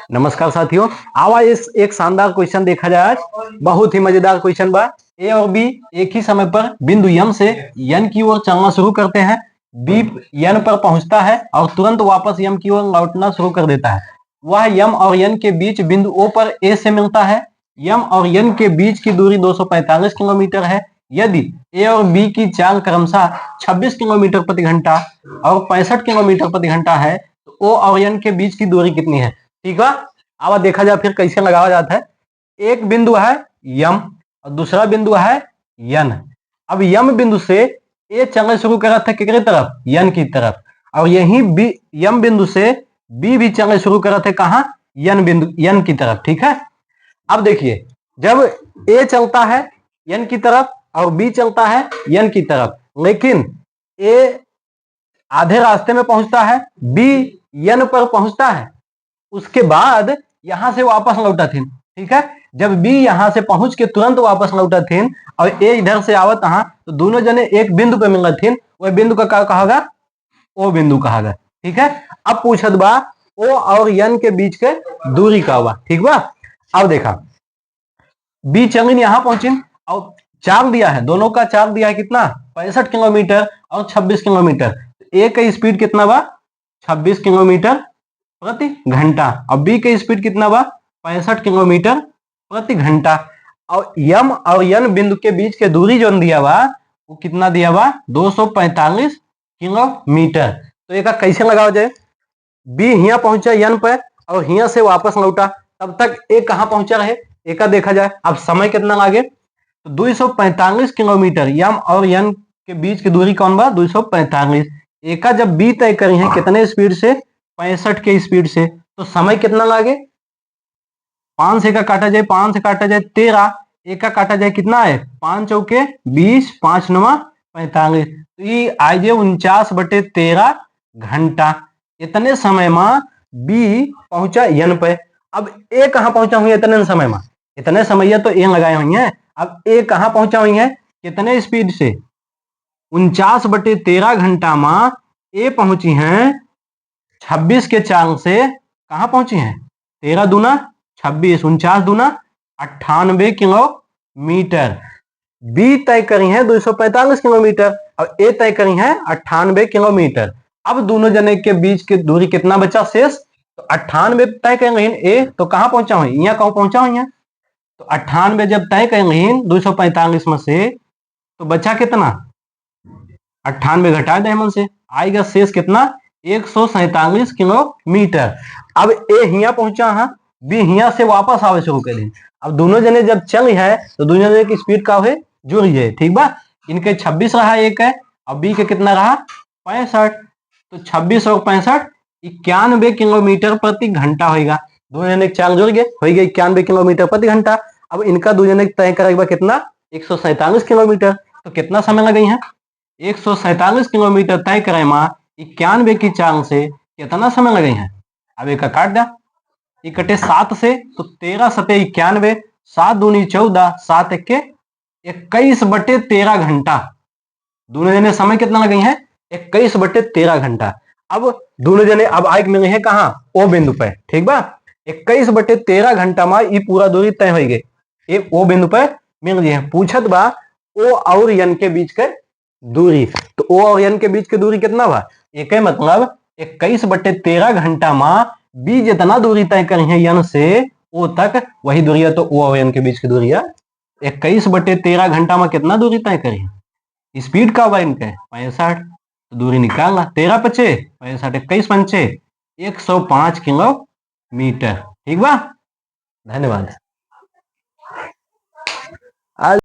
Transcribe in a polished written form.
नमस्कार साथियों, आवा इस एक शानदार क्वेश्चन देखा जाए। आज बहुत ही मजेदार क्वेश्चन बा। ए और बी एक ही समय पर बिंदु यम से यन की ओर चलना शुरू करते हैं। बी यन पर पहुंचता है और तुरंत वापस यम की ओर लौटना शुरू कर देता है। वह यम और यन के बीच बिंदु ओ पर ए से मिलता है। यम और यन के बीच की दूरी 245 किलोमीटर है। यदि ए और बी की चाल क्रमशः 26 किलोमीटर प्रति घंटा और 65 किलोमीटर प्रति घंटा है, तो ओ और यन के बीच की दूरी कितनी है? ठीक है, अब देखा जाए फिर कैसे लगाया जाता है। एक बिंदु है यम और दूसरा बिंदु है यन। अब यम बिंदु से ए चलना शुरू करा था किसकी तरफ? यन की तरफ। और यही बी यम बिंदु से बी भी चलना शुरू करा थे कहा? यन बिंदु यन की तरफ। ठीक है, अब देखिए जब ए चलता है यन की तरफ और बी चलता है यन की तरफ, लेकिन ए आधे रास्ते में पहुंचता है, बी यन पर पहुंचता है, उसके बाद यहां से वापस लौटा थी। ठीक है, जब बी यहां से पहुंच के तुरंत वापस लौटा थी और ए इधर से आवत कहा, तो दोनों जने एक बिंदु पे मिल थी। वह बिंदु का क्या कहागा? ओ बिंदु कहागा। ठीक है, अब पूछत बा ओ और यन के बीच के दूरी का हुआ। ठीक बा, अब देखा बी चलिन यहां पहुंचिन और चार्ज दिया है, दोनों का चार्ज दिया है कितना? 65 किलोमीटर और 26 किलोमीटर। ए का स्पीड कितना बा? 26 किलोमीटर प्रति घंटा। और बी का स्पीड कितना बा? 65 किलोमीटर प्रति घंटा। और यम और यन बिंदु के बीच के दूरी जो दिया बा वो कितना दिया बा? 245 किलोमीटर। तो एक कैसे लगाओ जाए? बी हिया पहुंचा यन पे और हिया से वापस लौटा, तब तक ए कहां पहुंचा रहे? एक देखा जाए। अब समय कितना लागे? तो 245 किलोमीटर यम और यन के बीच की दूरी कौन बा? 245। एका जब बी तय करी है कितने स्पीड से? 65 के स्पीड से, तो समय कितना लागे? 5 से का काटा जाए, 5 से काटा जाए 13, एक का काटा जाए कितना है? 5 चौके 20, 5 9 45, तो ये आई जाए 49/13 घंटा। इतने समय में बी पहुंचा यन पे। अब ए कहां पहुंचा हुई है इतने समय में? इतने समय तो ए लगाए हुई है। अब ए कहां पहुंचा हुई है कितने स्पीड से? 49/13 घंटा में ए पहुंची है 26 के चाल से। कहां पहुंची है? 13 दूना 26, 49 दूना 98 किलोमीटर। बी तय करी है 245 किलोमीटर और ए तय करी है 98 किलोमीटर। अब दोनों जने के बीच की दूरी कितना बचा शेष? तो 98 तय करेंगे ए, तो कहां पहुंचा हुई? यहाँ कहां पहुंचा हुई है? तो 98 जब तय करेंगे 245 में से, तो बचा कितना? 98 घटा दे मन से, आएगा शेष कितना? 147 किलोमीटर। अब ए हिया पहुंचा है, बी हिया से वापस आवे शुरू करें। अब दोनों जने जब चल है तो दोनों जने की स्पीड का है जुड़ी है। ठीक बा, इनके 26 रहा एक है और बी के कितना रहा? 65। तो 26 और 65 91 किलोमीटर प्रति घंटा होगा। दोनों जने चाल जुड़ गए, हो गए 91 किलोमीटर प्रति घंटा। अब इनका दो जने तय करेगा कितना? 147 किलोमीटर। तो कितना समय लगे है? 147 किलोमीटर तय करे में 91 की चाल से कितना समय लगे हैं? अब एक काट दिया, इकट्ठे 7 से, तो 13 सते 91, 7 दूनी 14, 7 इक्के 21/13 घंटा। दोनों जने समय कितना लगे हैं? 21/13 घंटा। अब दोनों जने अब आग मिले हैं कहा? ओ बिंदु पे। ठीक बा, 21/13 घंटा में ये पूरा दूरी तय हो गई। ये ओ बिंदु पे मिल गए हैं। पूछत बा ओ और यन के बीच के दूरी। तो ओ और यन के बीच की दूरी कितना बा? एक मतलब 21/13 घंटा में बी जितना दूरी तय करी है यन से ओ तक, वही दूरी है। तो ओ और यन के बीच की दूरी है 21/13 घंटा में कितना दूरी तय करी है? स्पीड का हुआ इनके 65। तो दूरी निकालना, 13 पचे 65, 21 पंचे 105 किलोमीटर। ठीक बा, धन्यवाद।